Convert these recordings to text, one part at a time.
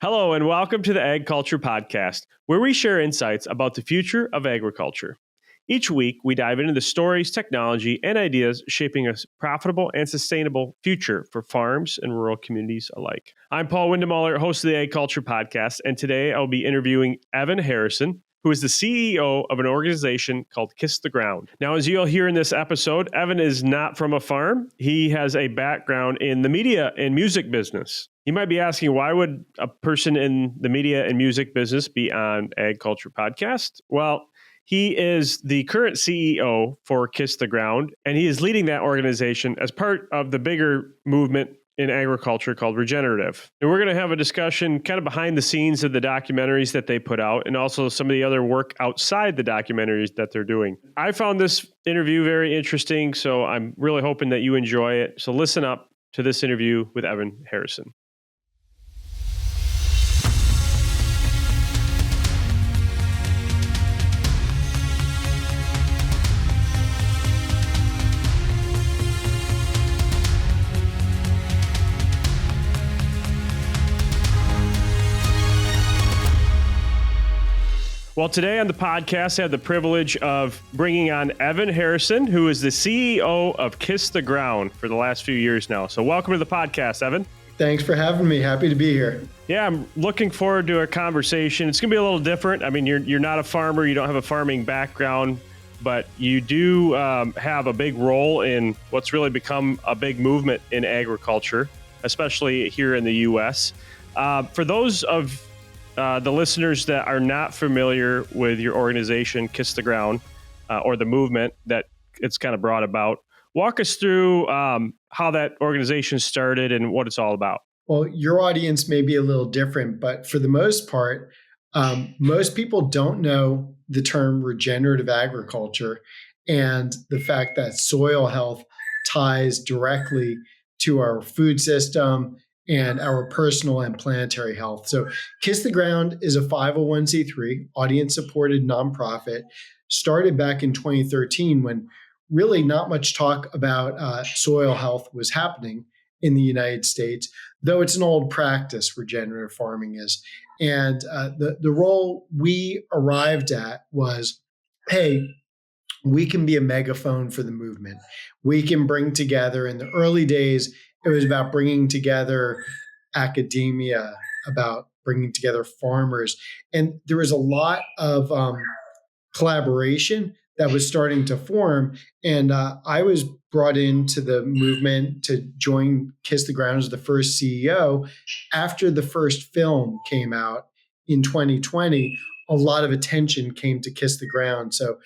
Hello, and welcome to the AgCulture Podcast, where we share insights about the future of agriculture. Each week, we dive into the stories, technology, and ideas shaping a profitable and sustainable future for farms and rural communities alike. I'm Paul Windemuller, host of the AgCulture Podcast, and today I'll be interviewing Evan Harrison, who is the CEO of an organization called Kiss the Ground. Now, as you'll hear in this episode, Evan is not from a farm. He has a background in the media and music business. You might be asking, why would a person in the media and music business be on AgCulture Podcast? Well, he is the current CEO for Kiss the Ground, and he is leading that organization as part of the bigger movement in agriculture called Regenerative. And we're going to have a discussion kind of behind the scenes of the documentaries that they put out and also some of the other work outside the documentaries that they're doing. I found this interview very interesting, so I'm really hoping that you enjoy it. So listen up to this interview with Evan Harrison. Well, today on the podcast, I have the privilege of bringing on Evan Harrison, who is the CEO of Kiss the Ground for the last few years now. So welcome to the podcast, Evan. Thanks for having me. Happy to be here. Yeah, I'm looking forward to a conversation. It's going to be a little different. I mean, you're not a farmer. You don't have a farming background, but you do have a big role in what's really become a big movement in agriculture, especially here in the U.S. For those of the listeners that are not familiar with your organization, Kiss the Ground, or the movement that it's kind of brought about, walk us through how that organization started and what it's all about. Well, your audience may be a little different, but for the most part, most people don't know the term regenerative agriculture and the fact that soil health ties directly to our food system and our personal and planetary health. So Kiss the Ground is a 501c3, audience-supported nonprofit, started back in 2013 when really not much talk about soil health was happening in the United States, though it's an old practice, regenerative farming is. And the role we arrived at was, hey, we can be a megaphone for the movement. We can bring together, in the early days, it was about bringing together academia, about bringing together farmers. And there was a lot of collaboration that was starting to form. And I was brought into the movement to join Kiss the Ground as the first CEO. After the first film came out in 2020, a lot of attention came to Kiss the Ground. So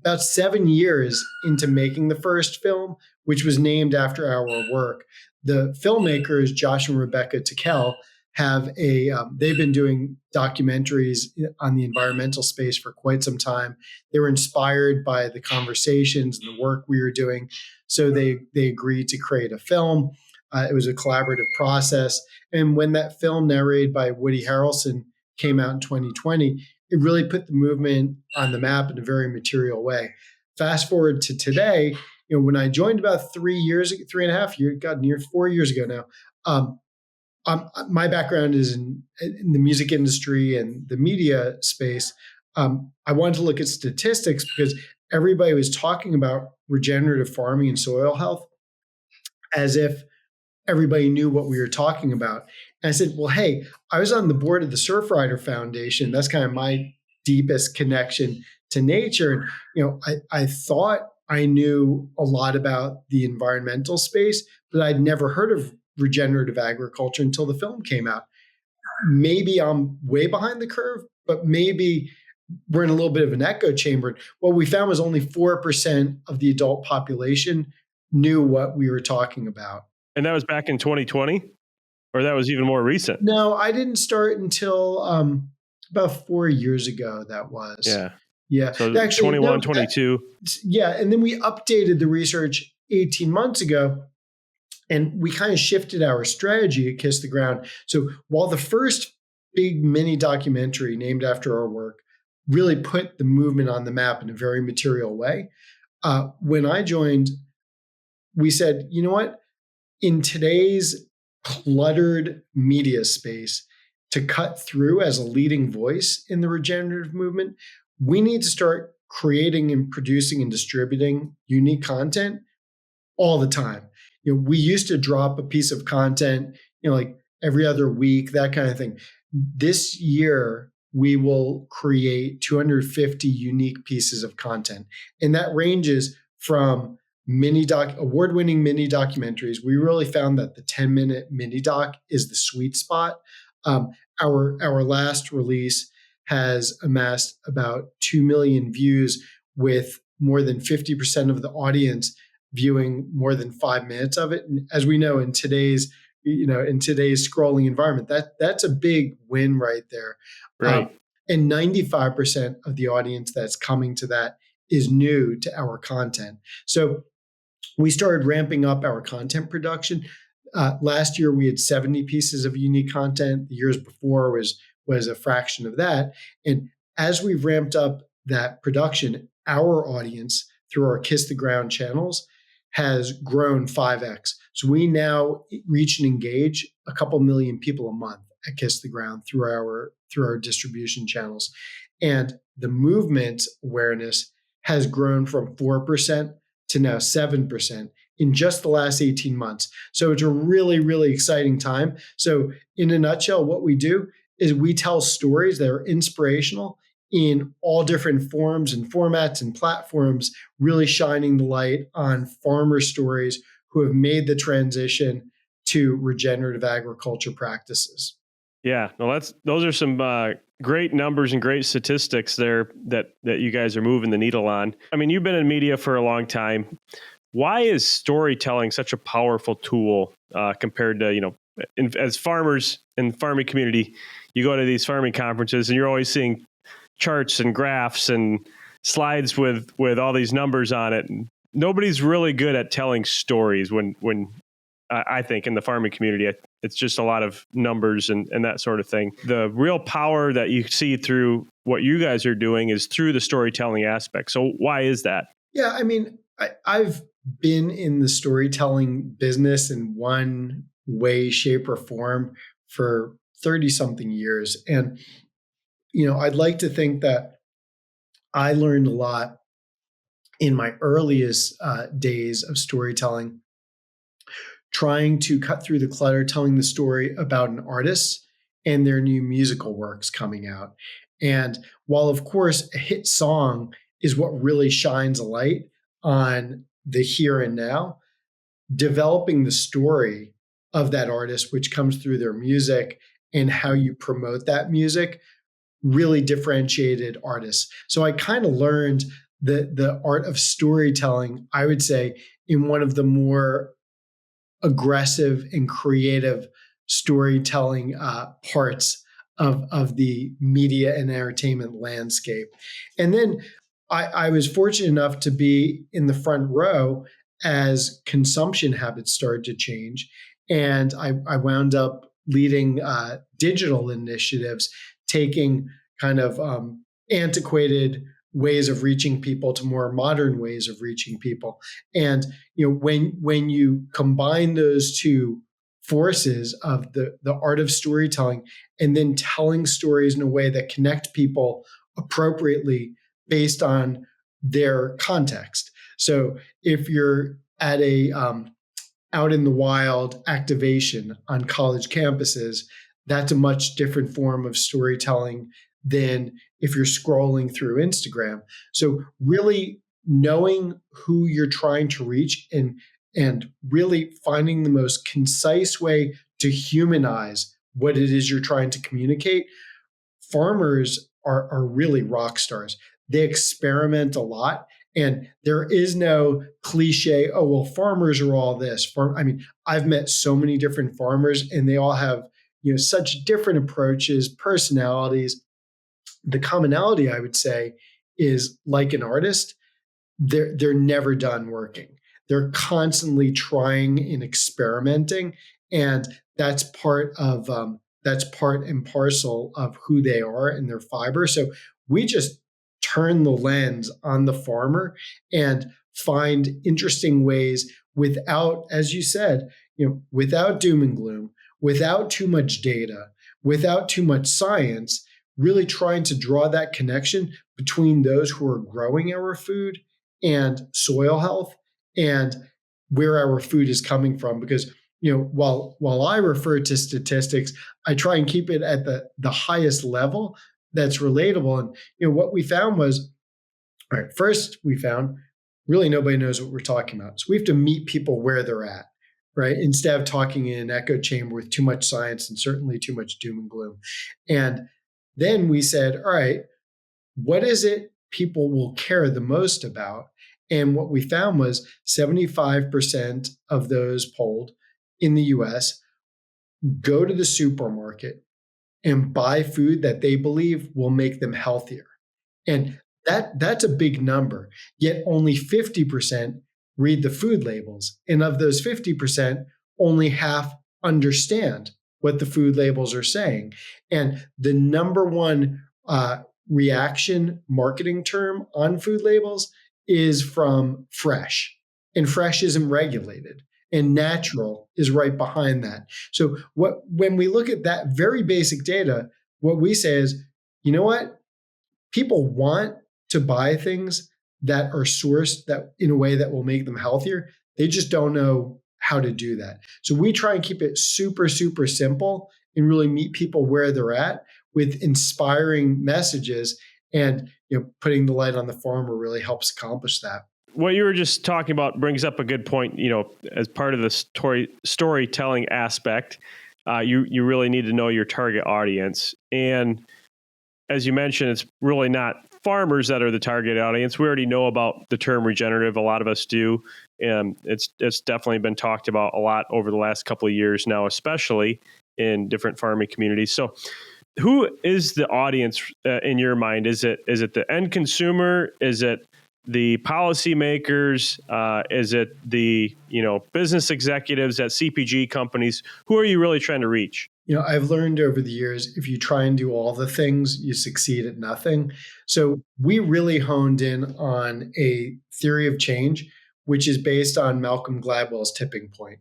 about 7 years into making the first film, which was named after our work, the filmmakers, Josh and Rebecca Tickell, they've been doing documentaries on the environmental space for quite some time. They were inspired by the conversations and the work we were doing. So they agreed to create a film. It was a collaborative process. And when that film, narrated by Woody Harrelson, came out in 2020, it really put the movement on the map in a very material way. Fast forward to today, when I joined about 3.5 years, near 4 years ago now, my background is in the music industry and the media space. I wanted to look at statistics because everybody was talking about regenerative farming and soil health as if everybody knew what we were talking about. And I said, well, hey, I was on the board of the Surfrider Foundation. That's kind of my deepest connection to nature. And, I thought I knew a lot about the environmental space, but I'd never heard of regenerative agriculture until the film came out. Maybe I'm way behind the curve, but maybe we're in a little bit of an echo chamber. What we found was only 4% of the adult population knew what we were talking about. And that was back in 2020? Or that was even more recent? No, I didn't start until about 4 years ago, that was. Yeah. So actually, 21, 22. Yeah. And then we updated the research 18 months ago, and we kind of shifted our strategy at Kiss the Ground. So while the first big mini documentary named after our work really put the movement on the map in a very material way, when I joined, we said, you know what? In today's cluttered media space, to cut through as a leading voice in the regenerative movement, we need to start creating and producing and distributing unique content all the time. We used to drop a piece of content, like every other week, that kind of thing. This year, we will create 250 unique pieces of content. And that ranges from award-winning mini documentaries. We really found that the 10-minute mini doc is the sweet spot. Our last release has amassed about 2 million views, with more than 50% of the audience viewing more than 5 minutes of it. And as we know, in today's scrolling environment, that's a big win right there. Right. And 95% of the audience that's coming to that is new to our content. So we started ramping up our content production. Last year, we had 70 pieces of unique content. The years before was a fraction of that. And as we've ramped up that production, our audience through our Kiss the Ground channels has grown 5x. So we now reach and engage a couple million people a month at Kiss the Ground through our distribution channels. And the movement awareness has grown from 4% to now 7% in just the last 18 months. So it's a really, really exciting time. So in a nutshell, what we do is we tell stories that are inspirational in all different forms and formats and platforms, really shining the light on farmer stories who have made the transition to regenerative agriculture practices. Yeah, no, those are some great numbers and great statistics there that you guys are moving the needle on. I mean, you've been in media for a long time. Why is storytelling such a powerful tool compared to, as farmers in the farming community, you go to these farming conferences and you're always seeing charts and graphs and slides with all these numbers on it. And nobody's really good at telling stories when I think in the farming community, it's just a lot of numbers and that sort of thing. The real power that you see through what you guys are doing is through the storytelling aspect. So why is that? Yeah, I mean, I've been in the storytelling business in one way, shape, or form for 30 something years. And, I'd like to think that I learned a lot in my earliest days of storytelling, trying to cut through the clutter, telling the story about an artist and their new musical works coming out. And while, of course, a hit song is what really shines a light on the here and now, developing the story of that artist, which comes through their music and how you promote that music, really differentiated artists. So I kind of learned the art of storytelling, I would say, in one of the more aggressive and creative storytelling parts of the media and entertainment landscape. And then I was fortunate enough to be in the front row as consumption habits started to change. And I wound up leading digital initiatives, taking kind of antiquated ways of reaching people to more modern ways of reaching people. And when you combine those two forces of the art of storytelling and then telling stories in a way that connect people appropriately based on their context. So if you're at a out in the wild activation on college campuses, that's a much different form of storytelling than if you're scrolling through Instagram. So really knowing who you're trying to reach and really finding the most concise way to humanize what it is you're trying to communicate. Farmers are really rock stars. They experiment a lot. And there is no cliche, oh, well, farmers are all this. I've met so many different farmers and they all have, such different approaches, personalities. The commonality, I would say, is like an artist, they're never done working. They're constantly trying and experimenting. And that's part and parcel of who they are and their fiber. So we just turn the lens on the farmer and find interesting ways without, as you said, without doom and gloom, without too much data, without too much science, really trying to draw that connection between those who are growing our food and soil health and where our food is coming from. Because while I refer to statistics, I try and keep it at the highest level that's relatable. And what we found was, all right, first we found really nobody knows what we're talking about. So we have to meet people where they're at, right? Instead of talking in an echo chamber with too much science and certainly too much doom and gloom. And then we said, all right, what is it people will care the most about? And what we found was 75% of those polled in the US go to the supermarket and buy food that they believe will make them healthier. And that's a big number. Yet only 50% read the food labels. And of those 50%, only half understand what the food labels are saying. And the number one reaction marketing term on food labels is from fresh. And fresh isn't regulated. And natural is right behind that. So when we look at that very basic data, what we say is, you know what? People want to buy things that are sourced that in a way that will make them healthier. They just don't know how to do that. So we try and keep it super, super simple and really meet people where they're at with inspiring messages. And putting the light on the farmer really helps accomplish that. What you were just talking about brings up a good point. As part of the storytelling aspect, you really need to know your target audience. And as you mentioned, it's really not farmers that are the target audience. We already know about the term regenerative. A lot of us do. And it's definitely been talked about a lot over the last couple of years now, especially in different farming communities. So who is the audience in your mind? Is it the end consumer? Is it the policymakers? Is it the business executives at CPG companies? Who are you really trying to reach? I've learned over the years, if you try and do all the things, you succeed at nothing. So we really honed in on a theory of change, which is based on Malcolm Gladwell's tipping point.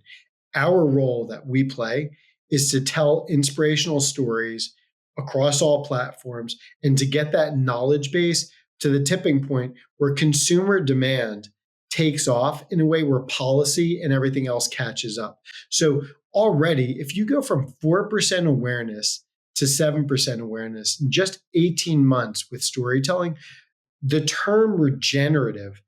Our role that we play is to tell inspirational stories across all platforms and to get that knowledge base to the tipping point where consumer demand takes off in a way where policy and everything else catches up. So already, if you go from 4% awareness to 7% awareness in just 18 months with storytelling, the term regenerative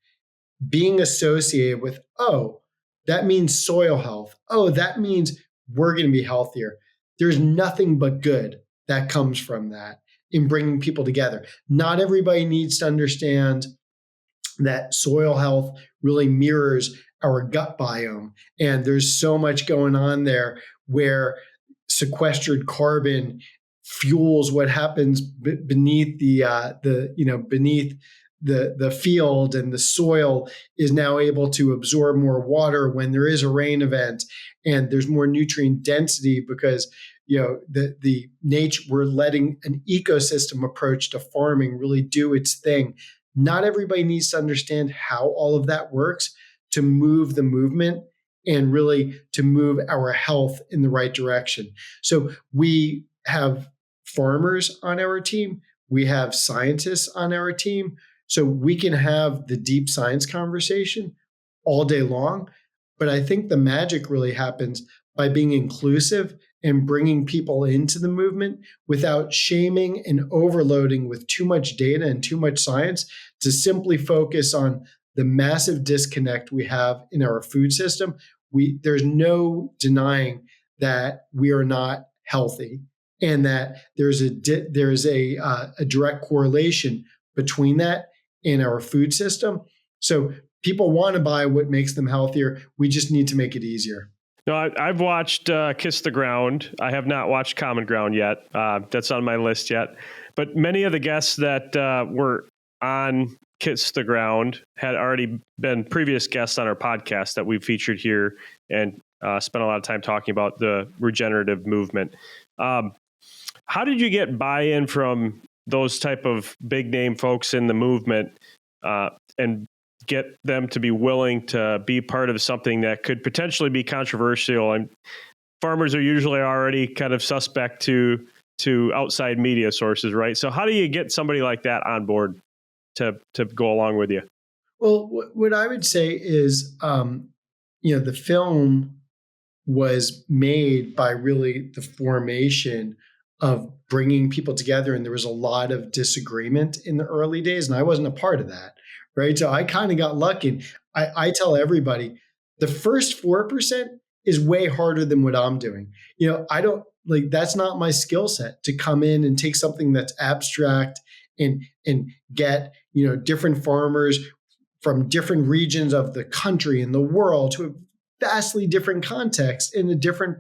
being associated with, oh, that means soil health. Oh, that means we're going to be healthier. There's nothing but good that comes from that in bringing people together. Not everybody needs to understand that soil health really mirrors our gut biome. And there's so much going on there where sequestered carbon fuels what happens beneath beneath the field, and the soil is now able to absorb more water when there is a rain event, and there's more nutrient density because the nature, we're letting an ecosystem approach to farming really do its thing. Not everybody needs to understand how all of that works to move the movement and really to move our health in the right direction. So we have farmers on our team. We have scientists on our team. So we can have the deep science conversation all day long. But I think the magic really happens by being inclusive and bringing people into the movement without shaming and overloading with too much data and too much science, to simply focus on the massive disconnect we have in our food system. There's no denying that we are not healthy, and that there's a direct correlation between that and our food system. So people want to buy what makes them healthier. We just need to make it easier. No, I've watched Kiss the Ground. I have not watched Common Ground yet. That's on my list yet. But many of the guests that were on Kiss the Ground had already been previous guests on our podcast that we've featured here and spent a lot of time talking about the regenerative movement. How did you get buy-in from those type of big name folks in the movement and get them to be willing to be part of something that could potentially be controversial? And farmers are usually already kind of suspect to to outside media sources, right? So how do you get somebody like that on board to go along with you? Well, what I would say is, the film was made by really the formation of bringing people together. And there was a lot of disagreement in the early days, and I wasn't a part of that, right? So I kind of got lucky. I tell everybody the first 4% is way harder than what I'm doing. I don't like, that's not my skill set to come in and take something that's abstract and get, different farmers from different regions of the country and the world to a vastly different context in a different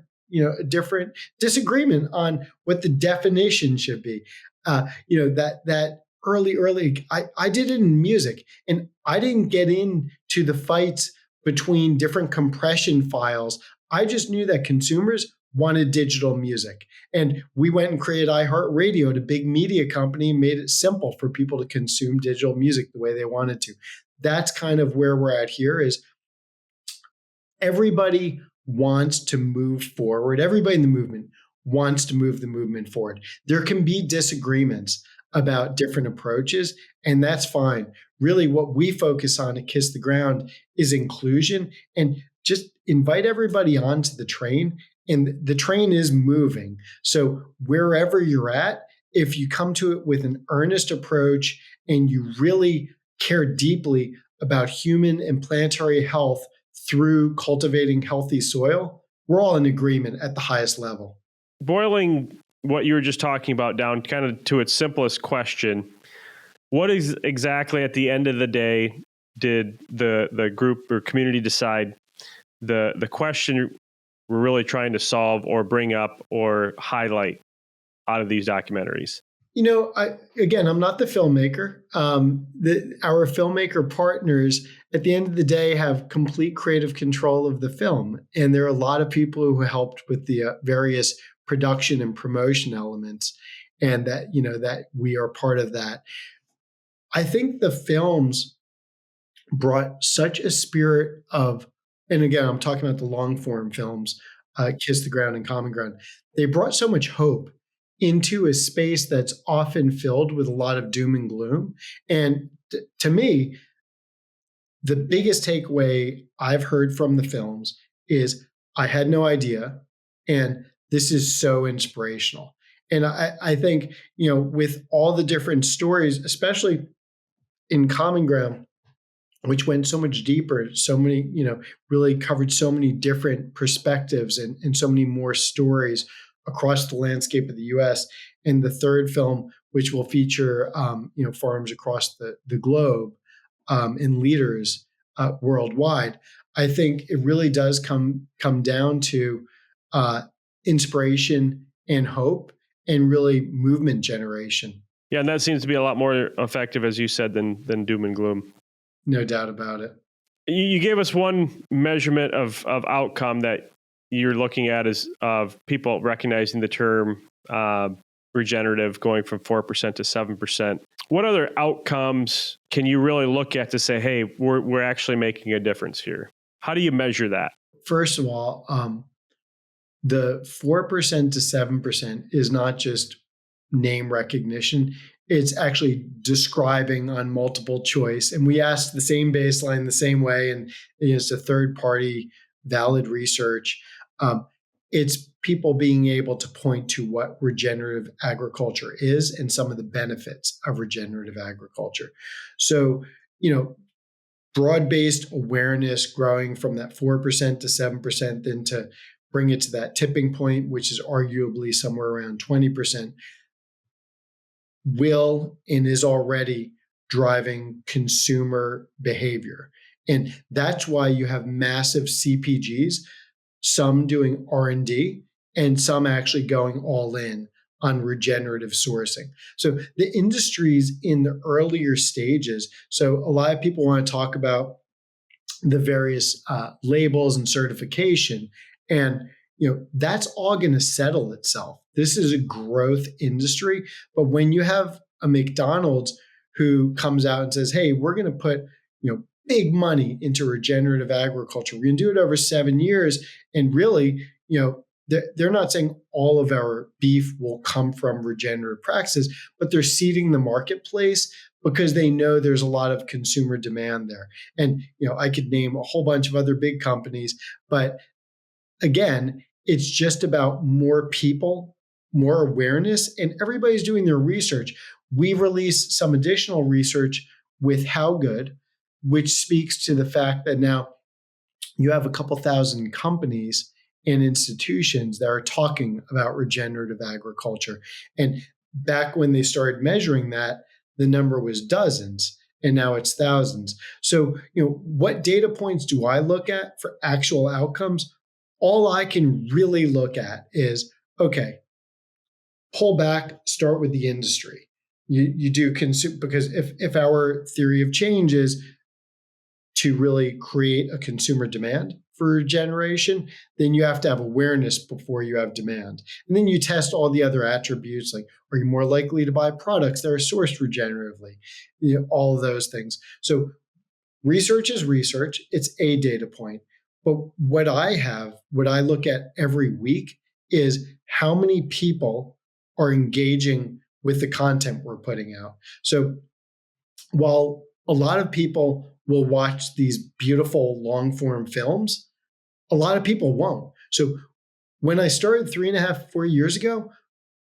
disagreement on what the definition should be. That early, I did it in music, and I didn't get into the fights between different compression files. I just knew that consumers wanted digital music. And we went and created iHeartRadio, a big media company, and made it simple for people to consume digital music the way they wanted to. That's kind of where we're at here is everybody wants to move forward. Everybody in the movement wants to move the movement forward. There can be disagreements about different approaches, and that's fine. Really, what we focus on at Kiss the Ground is inclusion and just invite everybody onto the train. And the train is moving. So wherever you're at, if you come to it with an earnest approach and you really care deeply about human and planetary health through cultivating healthy soil, we're all in agreement at the highest level. Boiling what you were just talking about down kind of to its simplest question, what is exactly at the end of the day did the group or community decide the question we're really trying to solve or bring up or highlight out of these documentaries? I'm not the filmmaker. Our filmmaker partners, at the end of the day, have complete creative control of the film. And there are a lot of people who helped with the various production and promotion elements, and that we are part of that. I think the films brought such a spirit of, and again, I'm talking about the long form films, Kiss the Ground and Common Ground. They brought so much hope into a space that's often filled with a lot of doom and gloom. And to me, the biggest takeaway I've heard from the films is I had no idea, and this is so inspirational. And I think, with all the different stories, especially in Common Ground, which went so much deeper, so many, really covered so many different perspectives and so many more stories across the landscape of the U.S. And the third film, which will feature, farms across the globe and leaders worldwide. I think it really does come down to inspiration and hope and really movement generation. Yeah, and that seems to be a lot more effective, as you said, than doom and gloom. No doubt about it. You gave us one measurement of outcome that you're looking at is of people recognizing the term regenerative going from 4% to 7%. What other outcomes can you really look at to say, hey, we're actually making a difference here? How do you measure that? First of all, the 4% to 7% is not just name recognition. It's actually describing on multiple choice. And we asked the same baseline the same way, and it's a third party valid research. It's people being able to point to what regenerative agriculture is and some of the benefits of regenerative agriculture. So, broad-based awareness growing from that 4% to 7%, then to bring it to that tipping point, which is arguably somewhere around 20%, will and is already driving consumer behavior. And that's why you have massive CPGs, some doing R&D and some actually going all in on regenerative sourcing. So the industry's in the earlier stages. So a lot of people want to talk about the various labels and certification. And that's all going to settle itself. This is a growth industry. But when you have a McDonald's who comes out and says, hey, we're going to put big money into regenerative agriculture. We're going to do it over 7 years. And really, they're not saying all of our beef will come from regenerative practices, but they're seeding the marketplace because they know there's a lot of consumer demand there. And I could name a whole bunch of other big companies, but again, it's just about more people, more awareness, and everybody's doing their research. We released some additional research with How Good, which speaks to the fact that now you have a couple thousand companies and institutions that are talking about regenerative agriculture. And back when they started measuring that, the number was dozens, and now it's thousands. So, what data points do I look at for actual outcomes? All I can really look at is, okay, pull back, start with the industry. You do consume, because if our theory of change is to really create a consumer demand for regeneration, then you have to have awareness before you have demand. And then you test all the other attributes, like, are you more likely to buy products that are sourced regeneratively? All of those things. So research is research. It's a data point. But what I look at every week is how many people are engaging with the content we're putting out. So while a lot of people will watch these beautiful long form films, a lot of people won't. So when I started 3.5, 4 years ago,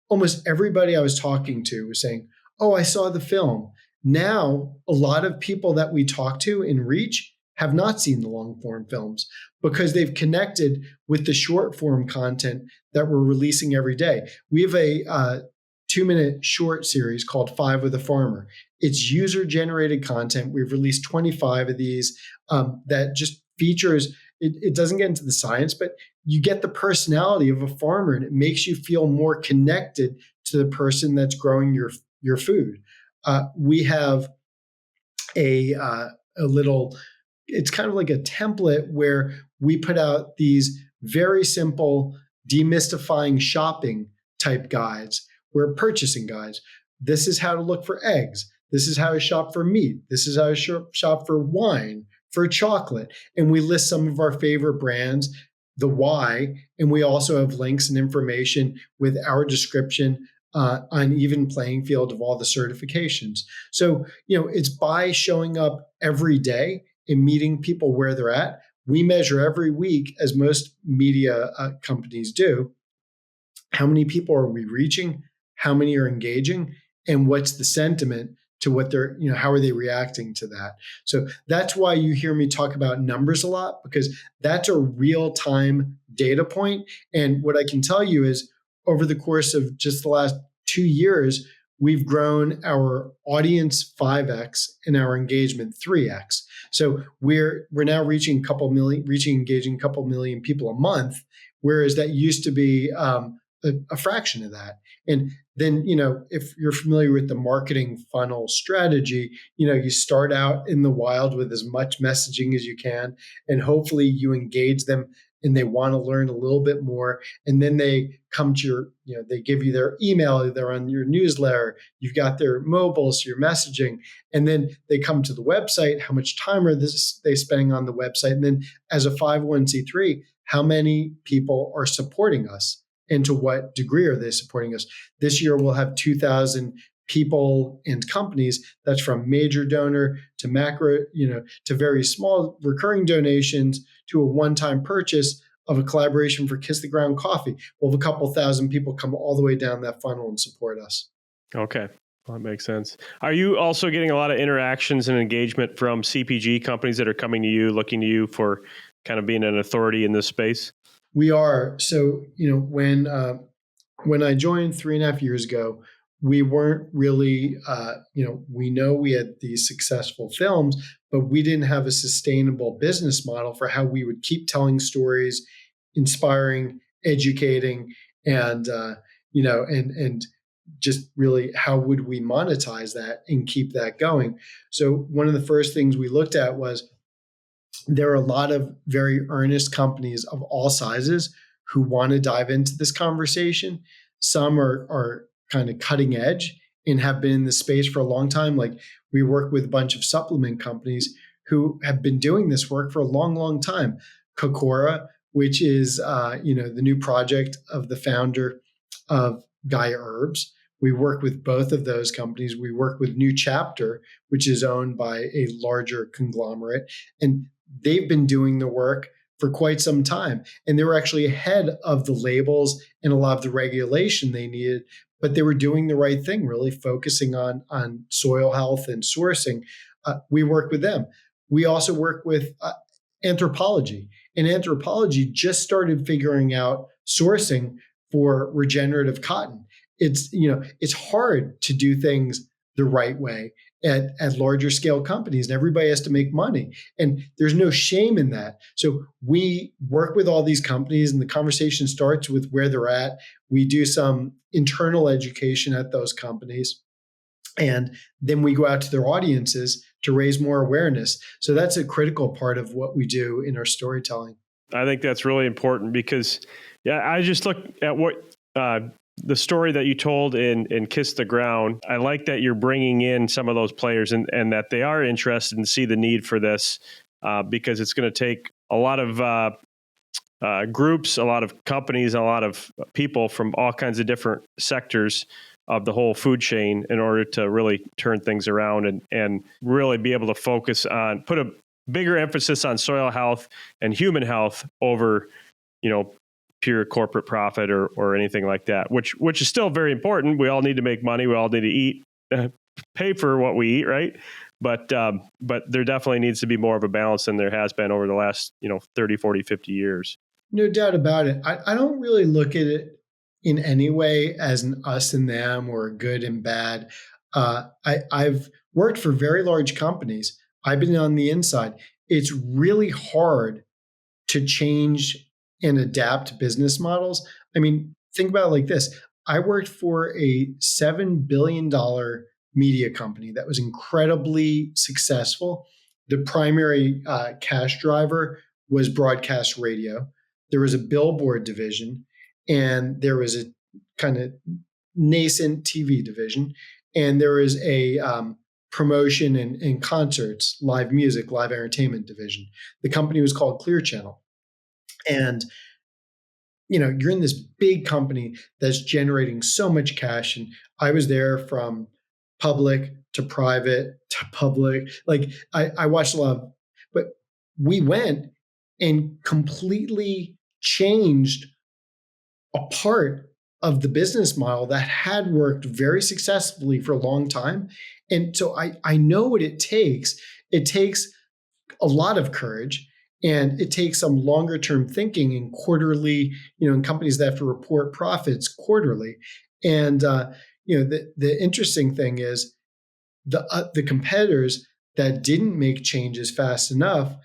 almost everybody I was talking to was saying, oh, I saw the film. Now, a lot of people that we talk to in Reach have not seen the long form films because they've connected with the short form content that we're releasing every day. We have a 2-minute short series called 5 with a Farmer. It's user-generated content. We've released 25 of these that just features, it doesn't get into the science, but you get the personality of a farmer, and it makes you feel more connected to the person that's growing your food. We have a little, it's kind of like a template where we put out these very simple demystifying shopping type guides. We're purchasing guides. This is how to look for eggs. This is how to shop for meat. This is how to shop for wine, for chocolate. And we list some of our favorite brands, the why, and we also have links and information with our description on even playing field of all the certifications. So, it's by showing up every day and meeting people where they're at. We measure every week, as most media companies do, how many people are we reaching, how many are engaging, and what's the sentiment to what they're, how are they reacting to that? So that's why you hear me talk about numbers a lot, because that's a real-time data point. And what I can tell you is over the course of just the last 2 years, we've grown our audience 5x and our engagement 3x. So we're now engaging a couple million people a month, whereas that used to be a fraction of that. And then, if you're familiar with the marketing funnel strategy, you start out in the wild with as much messaging as you can, and hopefully you engage them and they want to learn a little bit more. And then they come to they give you their email, they're on your newsletter, you've got their mobile, so your messaging, and then they come to the website. How much time are they spending on the website? And then as a 501c3, how many people are supporting us? And to what degree are they supporting us? This year, we'll have 2,000 people and companies. That's from major donor to macro, to very small recurring donations to a one-time purchase of a collaboration for Kiss the Ground coffee. We'll have a couple thousand people come all the way down that funnel and support us. Okay. Well, that makes sense. Are you also getting a lot of interactions and engagement from CPG companies that are coming to you, looking to you for kind of being an authority in this space? We are. So, when I joined 3.5 years ago, we weren't really, we know we had these successful films, but we didn't have a sustainable business model for how we would keep telling stories, inspiring, educating, and, and just really how would we monetize that and keep that going? So one of the first things we looked at was, there are a lot of very earnest companies of all sizes who want to dive into this conversation. Some are kind of cutting edge and have been in the space for a long time. Like, we work with a bunch of supplement companies who have been doing this work for a long, long time. Kokora, which is the new project of the founder of Gaia Herbs. We work with both of those companies. We work with New Chapter, which is owned by a larger conglomerate, and they've been doing the work for quite some time. And they were actually ahead of the labels and a lot of the regulation they needed, but they were doing the right thing, really focusing on soil health and sourcing. We work with them. We also work with anthropology, and anthropology just started figuring out sourcing for regenerative cotton. It's hard to do things the right way at larger scale companies, and everybody has to make money. And there's no shame in that. So we work with all these companies, and the conversation starts with where they're at. We do some internal education at those companies, and then we go out to their audiences to raise more awareness. So that's a critical part of what we do in our storytelling. I think that's really important because, I just look at what the story that you told in Kiss the Ground. I like that you're bringing in some of those players and that they are interested and see the need for this because it's going to take a lot of groups, a lot of companies, a lot of people from all kinds of different sectors of the whole food chain in order to really turn things around and really be able to focus on, put a bigger emphasis on soil health and human health over, pure corporate profit or anything like that, which is still very important. We all need to make money. We all need to eat, pay for what we eat, right? But there definitely needs to be more of a balance than there has been over the last, 30, 40, 50 years. No doubt about it. I don't really look at it in any way as an us and them or good and bad. I've worked for very large companies. I've been on the inside. It's really hard to change and adapt business models. I mean, think about it like this. I worked for a $7 billion media company that was incredibly successful. The primary cash driver was broadcast radio. There was a billboard division, and there was a kind of nascent TV division, and there was a promotion and concerts, live music, live entertainment division. The company was called Clear Channel. And you're in this big company that's generating so much cash. And I was there from public to private to public. Like I watched a lot of, but we went and completely changed a part of the business model that had worked very successfully for a long time. And so I know what it takes. It takes a lot of courage, and it takes some longer term thinking and quarterly, in companies that have to report profits quarterly. And, the interesting thing is the competitors that didn't make changes fast enough,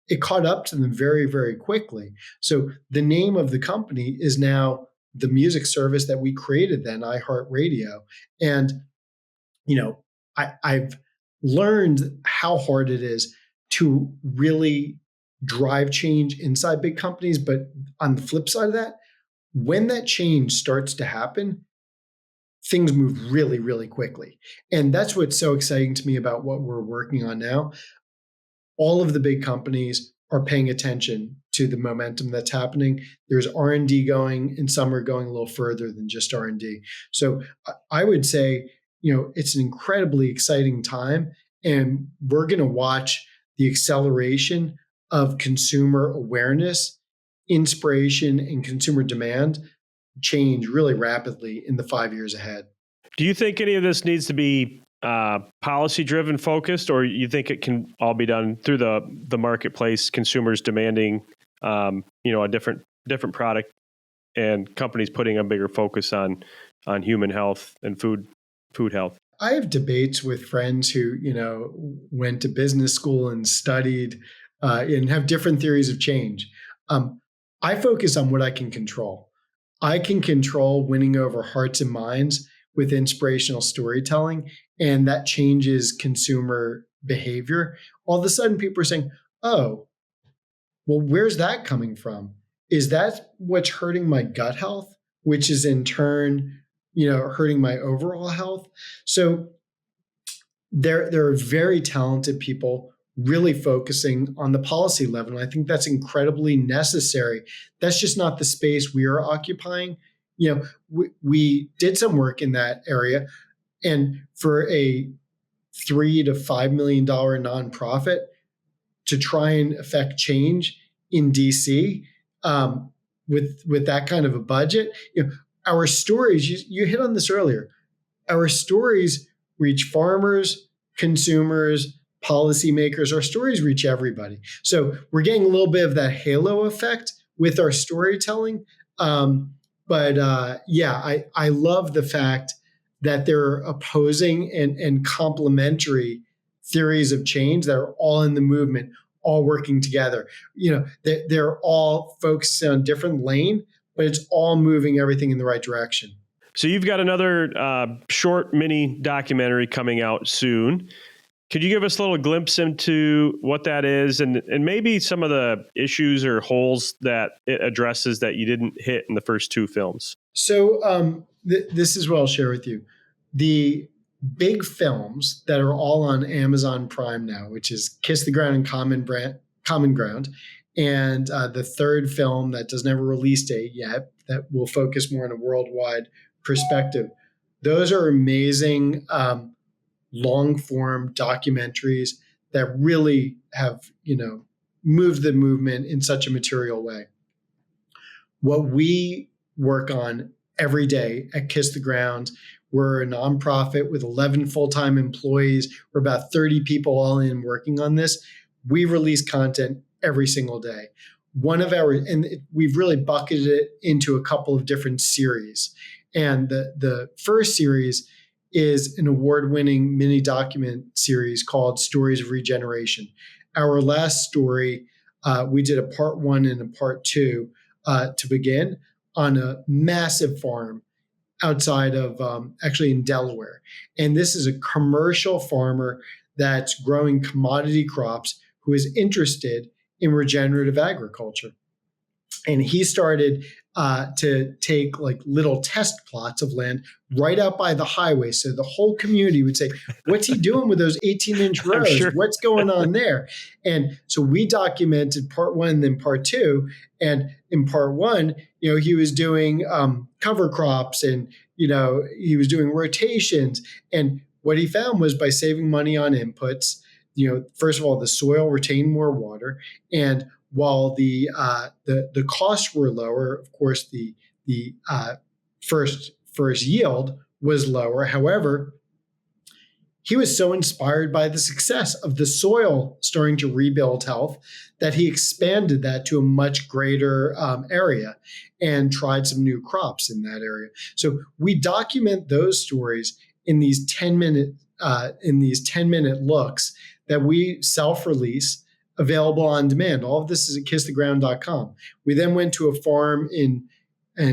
it caught up to them very, very quickly. So the name of the company is now the music service that we created then, iHeartRadio. And, I've learned how hard it is to really drive change inside big companies. But on the flip side of that, when that change starts to happen, things move really, really quickly. And that's what's so exciting to me about what we're working on now. All of the big companies are paying attention to the momentum that's happening. There's R&D going, and some are going a little further than just R&D. So I would say, it's an incredibly exciting time, and we're going to watch the acceleration of consumer awareness, inspiration, and consumer demand change really rapidly in the 5 years ahead. Do you think any of this needs to be policy-driven focused, or you think it can all be done through the marketplace, consumers demanding, a different product, and companies putting a bigger focus on human health and food health? I have debates with friends who, went to business school and studied and have different theories of change. I focus on what I can control. I can control winning over hearts and minds with inspirational storytelling, and that changes consumer behavior. All of a sudden, people are saying, oh, well, where's that coming from? Is that what's hurting my gut health, which is in turn, hurting my overall health? So there are very talented people really focusing on the policy level. And I think that's incredibly necessary. That's just not the space we are occupying. We did some work in that area, and for a $3 to $5 million nonprofit to try and affect change in DC with that kind of a budget, our stories. You hit on this earlier. Our stories reach farmers, consumers, policymakers. Our stories reach everybody. So we're getting a little bit of that halo effect with our storytelling. I love the fact that there are opposing and complementary theories of change that are all in the movement, all working together. They're all focused on a different lane, but it's all moving everything in the right direction. So you've got another short mini documentary coming out soon. Could you give us a little glimpse into what that is and maybe some of the issues or holes that it addresses that you didn't hit in the first two films? So this is what I'll share with you. The big films that are all on Amazon Prime now, which is Kiss the Ground and Common Ground, and the third film that doesn't have a release date yet, that will focus more on a worldwide perspective. Those are amazing long-form documentaries that really have, moved the movement in such a material way. What we work on every day at Kiss the Ground, we're a nonprofit with 11 full-time employees. We're about 30 people all in working on this. We release content every single day. We've really bucketed it into a couple of different series. And the first series is an award-winning mini document series called Stories of Regeneration. Our last story, we did a part 1 and a part 2 to begin on a massive farm outside of, actually in Delaware. And this is a commercial farmer that's growing commodity crops who is interested in regenerative agriculture. And he started to take like little test plots of land right out by the highway. So the whole community would say, what's he doing with those 18-inch rows? Sure. What's going on there? And so we documented part 1 and then part 2. And in part 1, he was doing cover crops and, he was doing rotations. And what he found was by saving money on inputs, first of all, the soil retained more water, and while the costs were lower, of course, the first yield was lower. However, he was so inspired by the success of the soil starting to rebuild health that he expanded that to a much greater area and tried some new crops in that area. So we document those stories in these 10-minute looks that we self-release, available on demand. All of this is at kisstheground.com. We then went to a farm in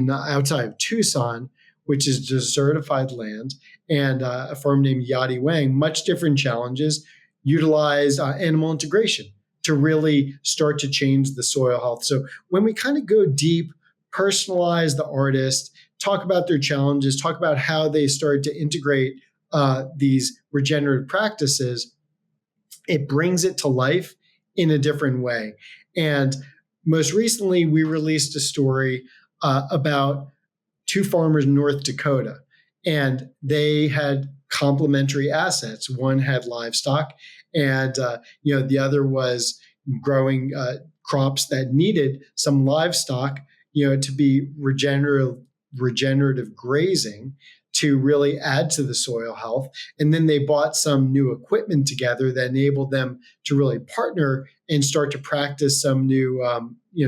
outside of Tucson, which is desertified land, and a farm named Yadi Wang. Much different challenges. Utilized animal integration to really start to change the soil health. So when we kind of go deep, personalize the artist, talk about their challenges, talk about how they started to integrate these regenerative practices, it brings it to life in a different way. And most recently, we released a story about two farmers in North Dakota, and they had complementary assets. One had livestock, and the other was growing crops that needed some livestock, to be regenerative grazing to really add to the soil health. And then they bought some new equipment together that enabled them to really partner and start to practice some new,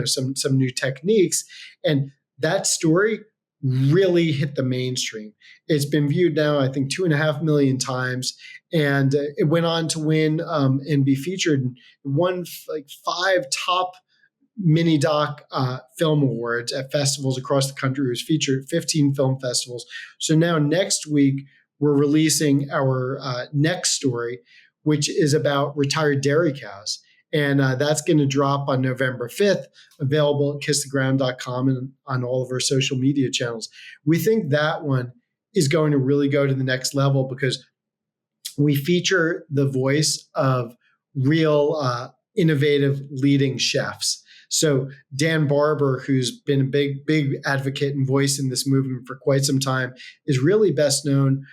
some new techniques. And that story really hit the mainstream. It's been viewed now, I think, 2.5 million times. And it went on to win and be featured in 5 top mini doc film awards at festivals across the country. It was featured at 15 film festivals. So now next week, we're releasing our next story, which is about retired dairy cows. And that's going to drop on November 5th, available at kisstheground.com and on all of our social media channels. We think that one is going to really go to the next level because we feature the voice of real innovative leading chefs. So Dan Barber, who's been a big advocate and voice in this movement for quite some time, is really best known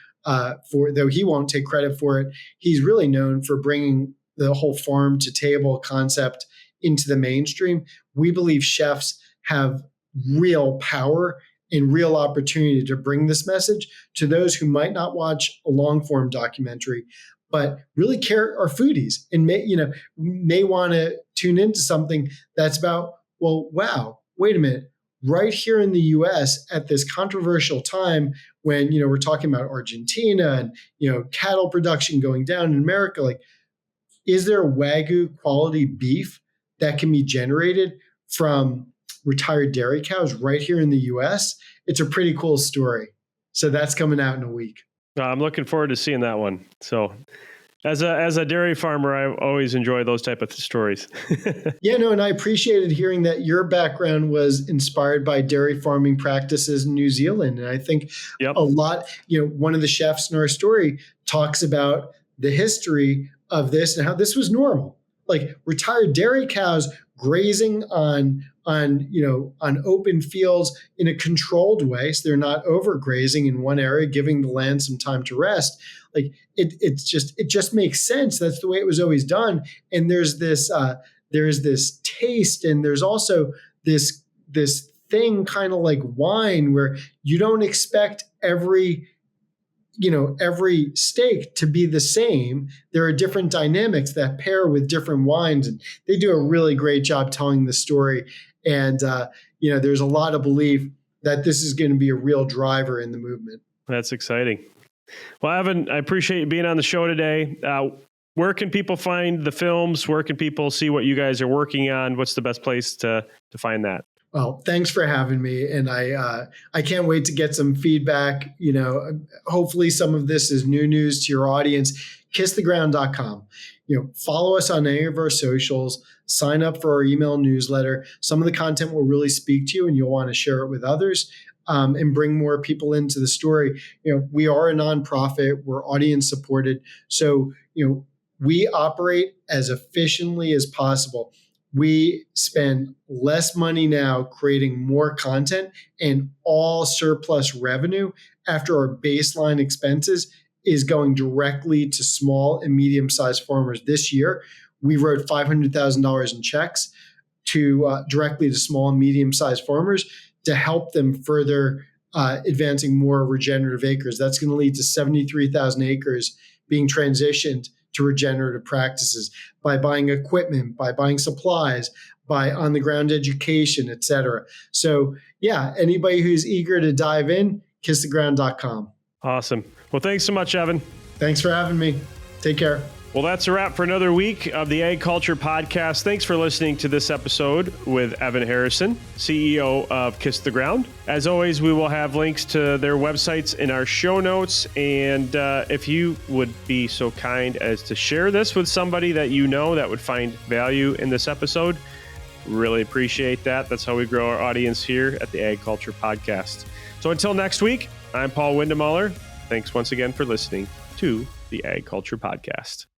for, though he won't take credit for it, he's really known for bringing the whole farm to table concept into the mainstream. We believe chefs have real power and real opportunity to bring this message to those who might not watch a long form documentary, but really are foodies and may want to tune into something that's about, well, wow, wait a minute, right here in the US at this controversial time when, we're talking about Argentina and, cattle production going down in America, like, is there Wagyu quality beef that can be generated from retired dairy cows right here in the US? It's a pretty cool story. So that's coming out in a week. I'm looking forward to seeing that one. So as a dairy farmer, I always enjoy those type of stories. And I appreciated hearing that your background was inspired by dairy farming practices in New Zealand. And I think a lot, one of the chefs in our story talks about the history of this and how this was normal. Like retired dairy cows grazing on open fields in a controlled way, so they're not overgrazing in one area, giving the land some time to rest. Like it just makes sense. That's the way it was always done. And there's this taste, and there's also this thing kind of like wine where you don't expect every steak to be the same. There are different dynamics that pair with different wines, and they do a really great job telling the story. And, there's a lot of belief that this is going to be a real driver in the movement. That's exciting. Well, Evan, I appreciate you being on the show today. Where can people find the films? Where can people see what you guys are working on? What's the best place to find that? Well, thanks for having me. And I can't wait to get some feedback. Hopefully some of this is new news to your audience. Kisstheground.com. Follow us on any of our socials, sign up for our email newsletter. Some of the content will really speak to you and you'll want to share it with others, and bring more people into the story. We are a nonprofit, we're audience supported. So, we operate as efficiently as possible. We spend less money now creating more content, and all surplus revenue after our baseline expenses is going directly to small and medium-sized farmers. This year, we wrote $500,000 in checks to directly to small and medium-sized farmers to help them further advancing more regenerative acres. That's going to lead to 73,000 acres being transitioned to regenerative practices by buying equipment, by buying supplies, by on-the-ground education, et cetera. So anybody who's eager to dive in, kisstheground.com. Awesome. Well, thanks so much, Evan. Thanks for having me. Take care. Well, that's a wrap for another week of the AgCulture Podcast. Thanks for listening to this episode with Evan Harrison, CEO of Kiss the Ground. As always, we will have links to their websites in our show notes. And if you would be so kind as to share this with somebody that you know that would find value in this episode, really appreciate that. That's how we grow our audience here at the AgCulture Podcast. So until next week, I'm Paul Windemuller. Thanks once again for listening to the AgCulture Podcast.